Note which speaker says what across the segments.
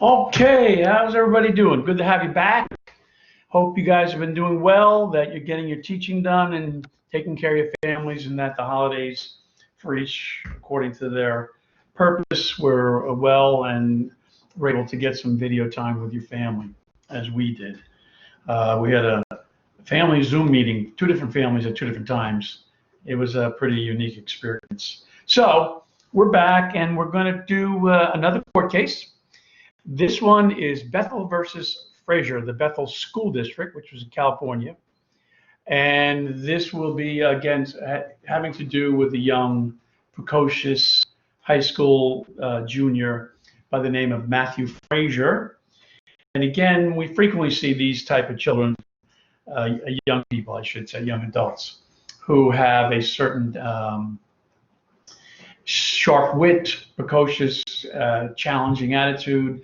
Speaker 1: Okay, how's everybody doing? Good to have you back. Hope you guys have been doing well, that you're getting your teaching done and taking care of your families, and that the holidays for each, according to their purpose, were well and were able to get some video time with your family, as we did. We had a family Zoom meeting, two different families at two different times. It was a pretty unique experience. So we're back, and we're going to do another court case. This one is Bethel versus Frazier, the Bethel School District, which was in California. And this will be, again, having to do with a young, precocious high school junior by the name of Matthew Frazier. And again, we frequently see these type of children, young people, I should say, young adults, who have a certain sharp wit, precocious, challenging attitude,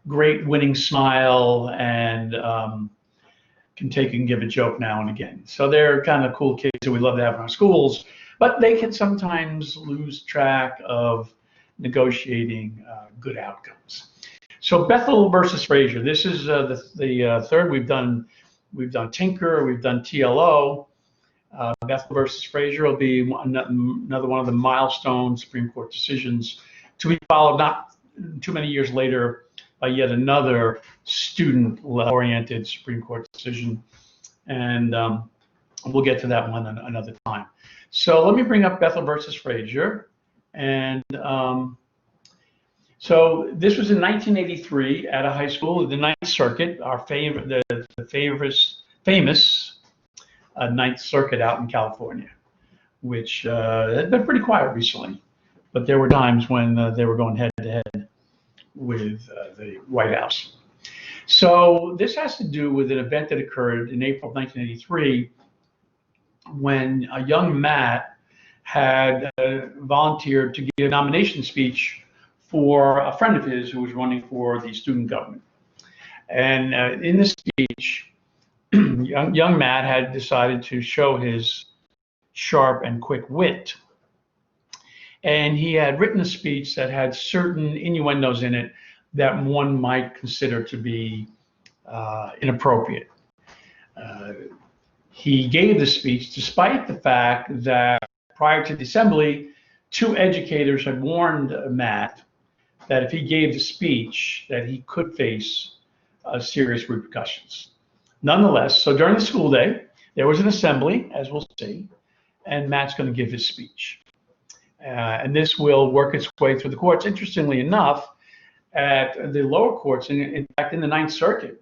Speaker 1: great winning smile, and can take and give a joke now and again. So they're kind of cool kids that we love to have in our schools, but they can sometimes lose track of negotiating good outcomes. So Bethel versus Frazier. This is the third. We've done Tinker, we've done TLO. Bethel versus Frazier will be another one of the milestone Supreme Court decisions to be followed not too many years later by yet another student-oriented Supreme Court decision. And we'll get to that one another time. So let me bring up Bethel versus Frazier. And so this was in 1983 at a high school, the Ninth Circuit, our favorite, the famous Ninth Circuit out in California, which had been pretty quiet recently, but there were times when they were going head to head with the White House. So this has to do with an event that occurred in April of 1983 when a young Matt had volunteered to give a nomination speech for a friend of his who was running for the student government. And in this speech, young Matt had decided to show his sharp and quick wit. And he had written a speech that had certain innuendos in it that one might consider to be inappropriate. He gave the speech despite the fact that prior to the assembly, two educators had warned Matt that if he gave the speech, that he could face serious repercussions. Nonetheless, so during the school day, there was an assembly, as we'll see, and Matt's going to give his speech. And this will work its way through the courts. Interestingly enough, at the lower courts, in fact, in the Ninth Circuit,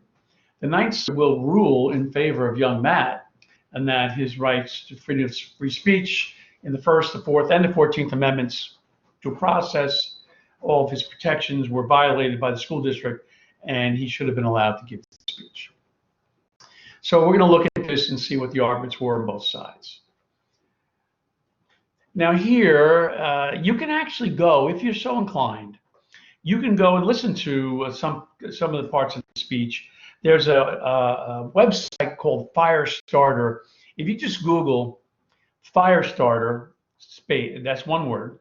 Speaker 1: the Ninth Circuit will rule in favor of young Matt, and that his rights to freedom of free speech in the First, the Fourth, and the 14th Amendments due process, all of his protections were violated by the school district, and he should have been allowed to give the speech. So we're going to look at this and see what the arguments were on both sides. Now here, you can actually go, if you're so inclined, you can go and listen to some of the parts of the speech. There's a website called Firestarter. If you just Google Firestarter, that's one word,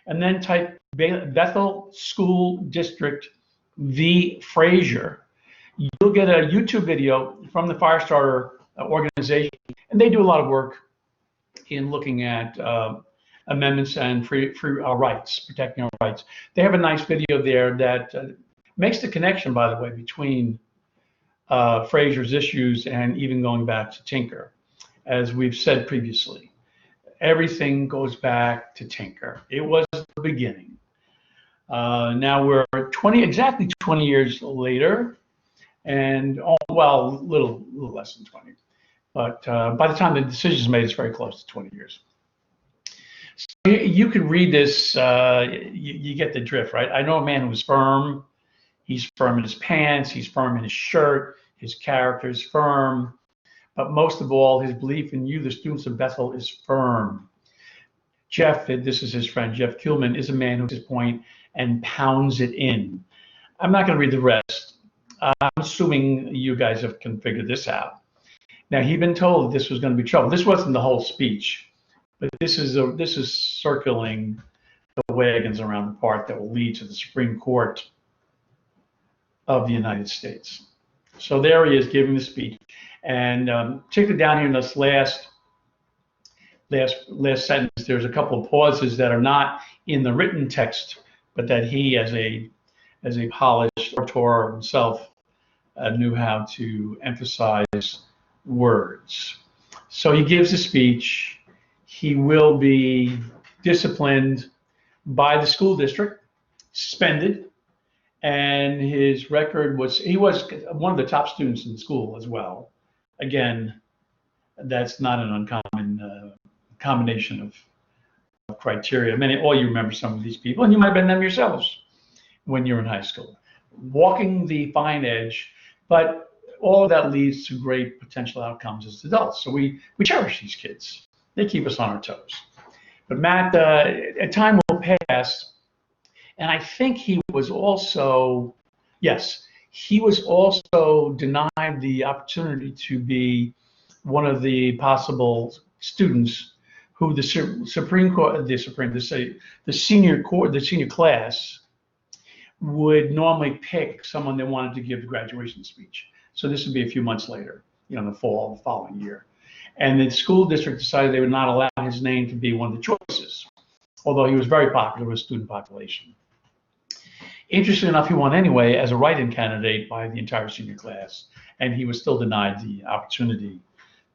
Speaker 1: and then type Bethel School District v. Frazier, you'll get a YouTube video from the Firestarter organization, and they do a lot of work in looking at amendments and free rights, protecting our rights. They have a nice video there that makes the connection, by the way, between Frazier's issues and even going back to Tinker. As we've said previously, everything goes back to Tinker. It was the beginning. Now we're exactly 20 years later, and well, a little less than 20. But by the time the decision is made, it's very close to 20 years. So you could read this, you get the drift, right? I know a man who is firm. He's firm in his pants. He's firm in his shirt. His character is firm. But most of all, his belief in you, the students of Bethel, is firm. Jeff, this is his friend, Jeff Kuhlman, is a man who, at this point, and pounds it in. I'm not going to read the rest. I'm assuming you guys can figure this out. Now, he'd been told this was going to be trouble. This wasn't the whole speech, but this is circling the wagons around the part that will lead to the Supreme Court of the United States. So there he is giving the speech. And particularly down here in this last sentence, there's a couple of pauses that are not in the written text, but that he, as a polished orator himself, knew how to emphasize words. So he gives a speech. He will be disciplined by the school district, suspended, and his record was he was one of the top students in school as well. Again, that's not an uncommon combination of criteria. Many, all you remember some of these people, and you might have been them yourselves when you're in high school, walking the fine edge. But all of that leads to great potential outcomes as adults. So we cherish these kids. They keep us on our toes. But Matt, a time will pass, and I think he was also, yes, he was also denied the opportunity to be one of the possible students who the Supreme Court, the senior class would normally pick someone they wanted to give the graduation speech. So this would be a few months later, in the fall of the following year. And the school district decided they would not allow his name to be one of the choices, although he was very popular with the student population. Interestingly enough, he won anyway as a write-in candidate by the entire senior class, and he was still denied the opportunity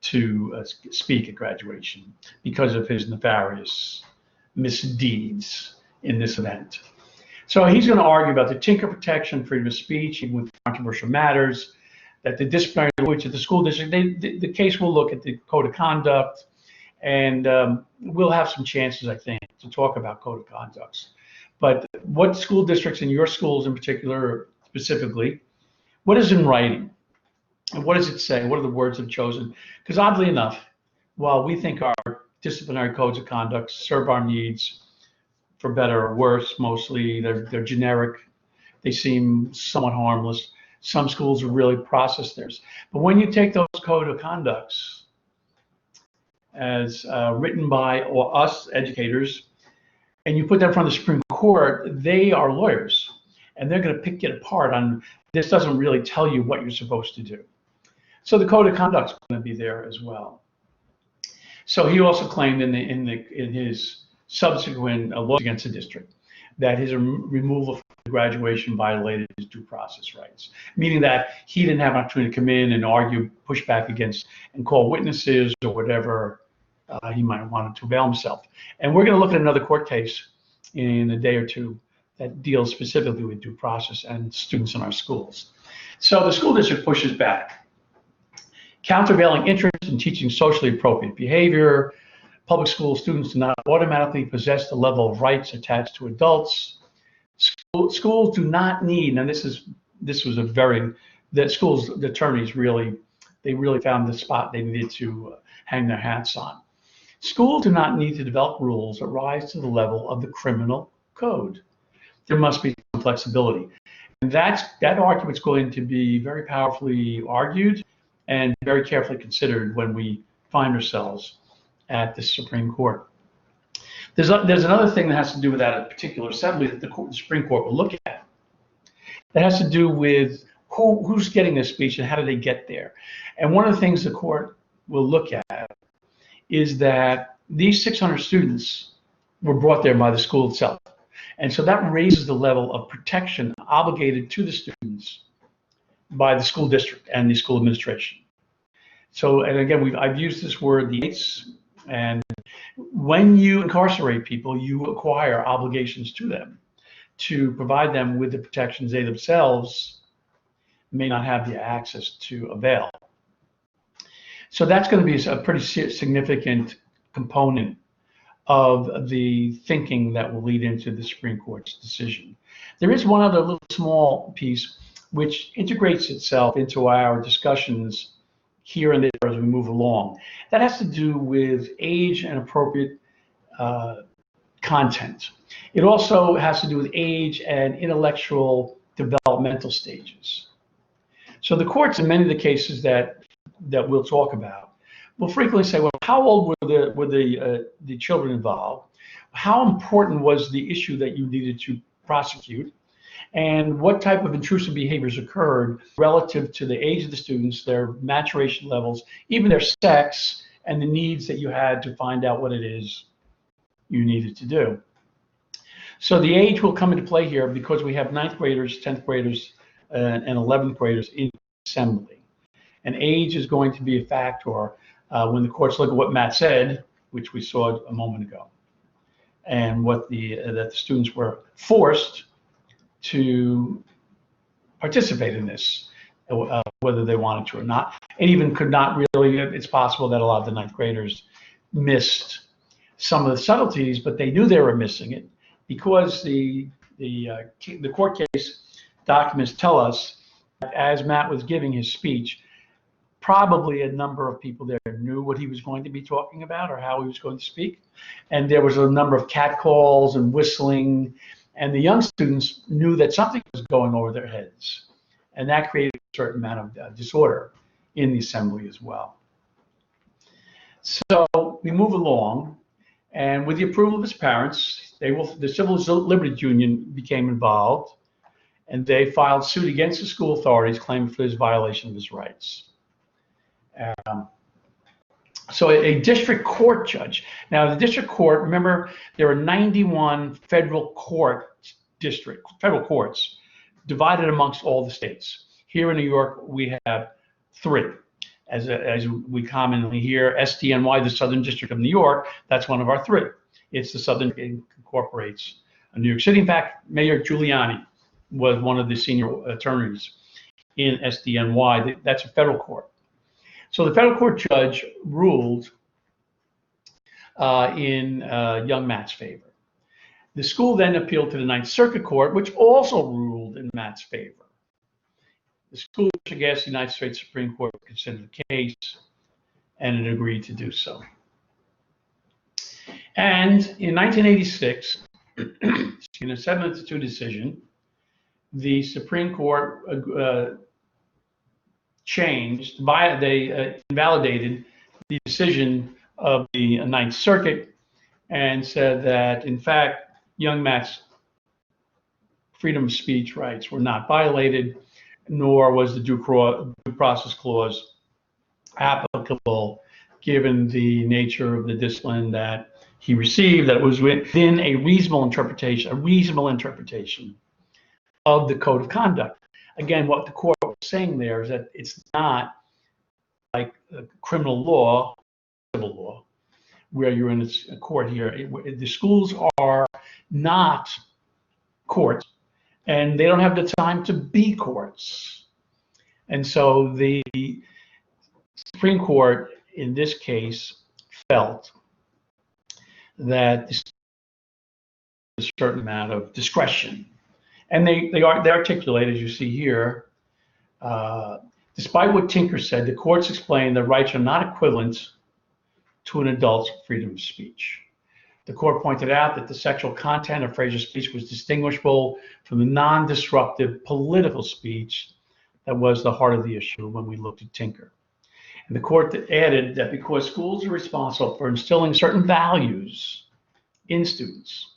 Speaker 1: to speak at graduation because of his nefarious misdeeds in this event. So he's going to argue about the tinker protection, freedom of speech, even with controversial matters, that the disciplinary language at the school district, the case will look at the code of conduct, and we'll have some chances, I think, to talk about code of conducts. But what school districts in your schools in particular, specifically, what is in writing? And what does it say? What are the words they've chosen? Because oddly enough, while we think our disciplinary codes of conduct serve our needs for better or worse, mostly they're generic, they seem somewhat harmless. Some schools really process theirs. But when you take those code of conducts as written by us educators, and you put that in front of the Supreme Court, they are lawyers, and they're going to pick it apart on this doesn't really tell you what you're supposed to do. So the code of conduct is going to be there as well. So he also claimed in his subsequent lawsuit against the district that his removal from graduation violated his due process rights, meaning that he didn't have an opportunity to come in and argue, push back against, and call witnesses or whatever he might have wanted to avail himself. And we're going to look at another court case in a day or two that deals specifically with due process and students in our schools. So the school district pushes back. Countervailing interest in teaching socially appropriate behavior. Public school students do not automatically possess the level of rights attached to adults. Schools do not need, and the attorneys really found the spot they needed to hang their hats on. Schools do not need to develop rules that rise to the level of the criminal code. There must be some flexibility. And that argument's going to be very powerfully argued and very carefully considered when we find ourselves at the Supreme Court. There's another thing that has to do with that particular assembly that the Supreme Court will look at. That has to do with who's getting this speech and how do they get there. And one of the things the court will look at is that these 600 students were brought there by the school itself. And so that raises the level of protection obligated to the students by the school district and the school administration. So, and again, I've used this word, the eights, and when you incarcerate people, you acquire obligations to them to provide them with the protections they themselves may not have the access to avail. So that's going to be a pretty significant component of the thinking that will lead into the Supreme Court's decision. There is one other little small piece which integrates itself into our discussions here and there as we move along. That has to do with age and appropriate content. It also has to do with age and intellectual developmental stages. So the courts, in many of the cases that we'll talk about, will frequently say, well, how old were the children involved? How important was the issue that you needed to prosecute? and what type of intrusive behaviors occurred relative to the age of the students, their maturation levels, even their sex, and the needs that you had to find out what it is you needed to do. So the age will come into play here because we have ninth graders, 10th graders, and 11th graders in assembly. And age is going to be a factor when the courts look at what Matt said, which we saw a moment ago, and what that the students were forced to participate in this, whether they wanted to or not. And even could not really, it's possible that a lot of the ninth graders missed some of the subtleties, but they knew they were missing it because the court case documents tell us that as Matt was giving his speech, probably a number of people there knew what he was going to be talking about or how he was going to speak. And there was a number of catcalls and whistling, and the young students knew that something was going over their heads. And that created a certain amount of disorder in the assembly as well. So we move along, and with the approval of his parents, the Civil Liberties Union became involved, and they filed suit against the school authorities claiming for his violation of his rights. So a district court judge. Now, the district court, remember, there are 91 federal courts divided amongst all the states. Here in New York, we have 3. As we commonly hear, SDNY, the Southern District of New York, that's one of our 3. It's the Southern, it incorporates New York City. In fact, Mayor Giuliani was one of the senior attorneys in SDNY. That's a federal court. So the federal court judge ruled in young Matt's favor. The school then appealed to the Ninth Circuit Court, which also ruled in Matt's favor. The school asked the United States Supreme Court to consider the case, and it agreed to do so. And in 1986, in a 7-2 decision, the Supreme Court they invalidated the decision of the Ninth Circuit and said that, in fact, young Matt's freedom of speech rights were not violated, nor was the due process clause applicable given the nature of the discipline that he received, that it was within a reasonable interpretation of the code of conduct. Again, what the court was saying there is that it's not like criminal law, civil law, where you're in a court here. The schools are not courts, and they don't have the time to be courts. And so the Supreme Court, in this case, felt that there's a certain amount of discretion. And they articulate, as you see here, despite what Tinker said, the courts explained that rights are not equivalent to an adult's freedom of speech. The court pointed out that the sexual content of Frazier's speech was distinguishable from the non-disruptive political speech that was the heart of the issue when we looked at Tinker. And the court added that because schools are responsible for instilling certain values in students,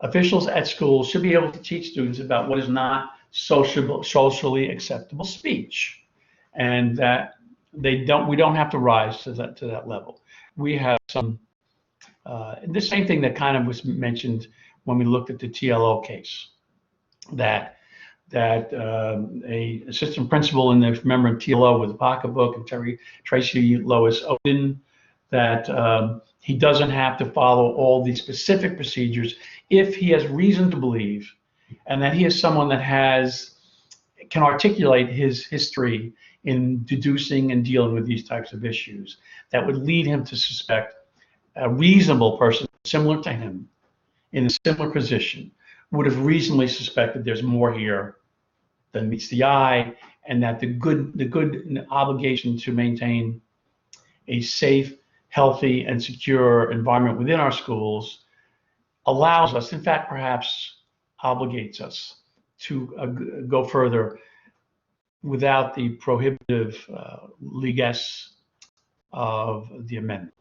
Speaker 1: officials at schools should be able to teach students about what is not socially acceptable speech, and that we don't have to rise to that level. We have some the same thing that kind of was mentioned when we looked at the TLO case, that a assistant principal in the member of TLO with a pocketbook, and Tracy Lois Odin, that he doesn't have to follow all these specific procedures if he has reason to believe, and that he is someone that can articulate his history in deducing and dealing with these types of issues that would lead him to suspect a reasonable person similar to him in a similar position would have reasonably suspected there's more here than meets the eye, and that the good obligation to maintain a safe, healthy, and secure environment within our schools allows us, in fact, perhaps obligates us to go further without the prohibitive leges of the amendments.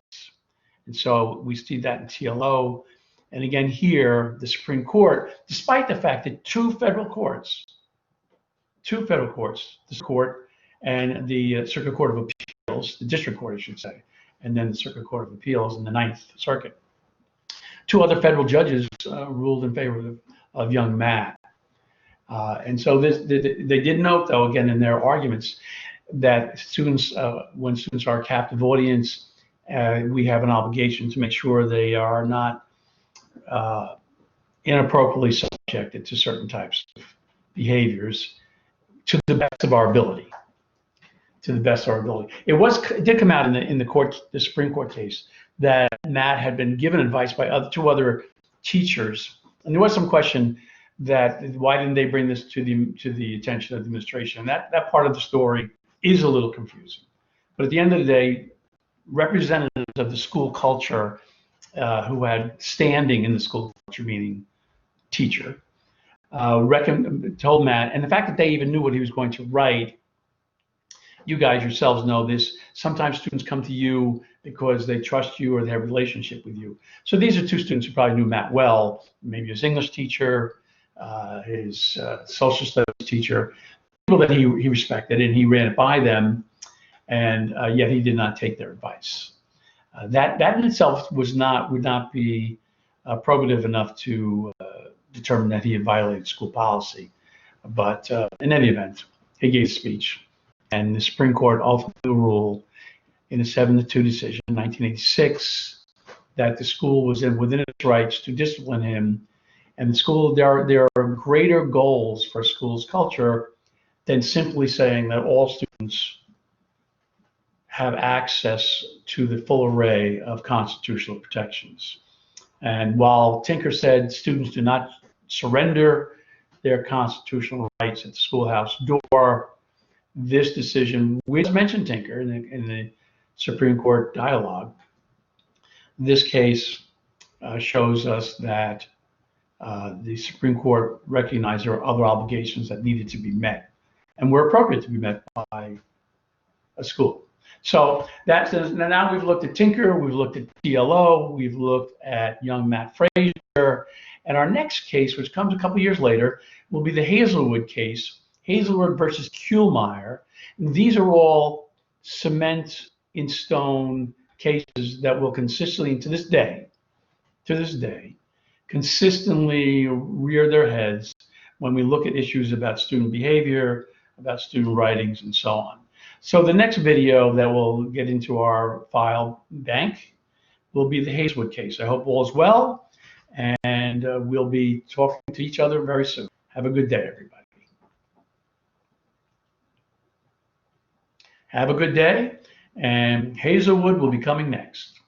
Speaker 1: And so we see that in TLO, And again, here, the Supreme Court, despite the fact that two federal courts, the court and the Circuit Court of Appeals, the District Court, I should say, and then the Circuit Court of Appeals in the Ninth Circuit, two other federal judges ruled in favor of young Matt. And so they did note, though, again, in their arguments, that students, when students are a captive audience, we have an obligation to make sure they are not inappropriately subjected to certain types of behaviors to the best of our ability. To the best of our ability. It did come out in the Supreme Court case that Matt had been given advice by two other teachers, and there was some question that why didn't they bring this to the attention of the administration? And that part of the story is a little confusing. But at the end of the day, representatives of the school culture who had standing in the school culture, meaning teacher, told Matt, and the fact that they even knew what he was going to write, you guys yourselves know this, sometimes students come to you because they trust you or they have a relationship with you. So these are two students who probably knew Matt well, maybe his English teacher, his social studies teacher, people that he respected, and he ran it by them, and yet he did not take their advice. That in itself would not be probative enough to determine that he had violated school policy. But in any event, he gave a speech, and the Supreme Court ultimately ruled in a 7-2 decision in 1986 that the school was within its rights to discipline him. And the school, there are greater goals for a school's culture than simply saying that all students have access to the full array of constitutional protections. And while Tinker said students do not surrender their constitutional rights at the schoolhouse door, this decision, we mentioned Tinker in the Supreme Court dialogue. This case shows us that the Supreme Court recognized there are other obligations that needed to be met and were appropriate to be met by a school. So now we've looked at Tinker, we've looked at TLO, we've looked at young Matt Frazier, and our next case, which comes a couple years later, will be the Hazelwood case, Hazelwood versus Kuhlmeyer. These are all cement in stone cases that will consistently, to this day, consistently rear their heads when we look at issues about student behavior, about student writings, and so on. So the next video that will get into our file bank will be the Hazelwood case. I hope all is well, and we'll be talking to each other very soon. Have a good day, everybody. Have a good day, and Hazelwood will be coming next.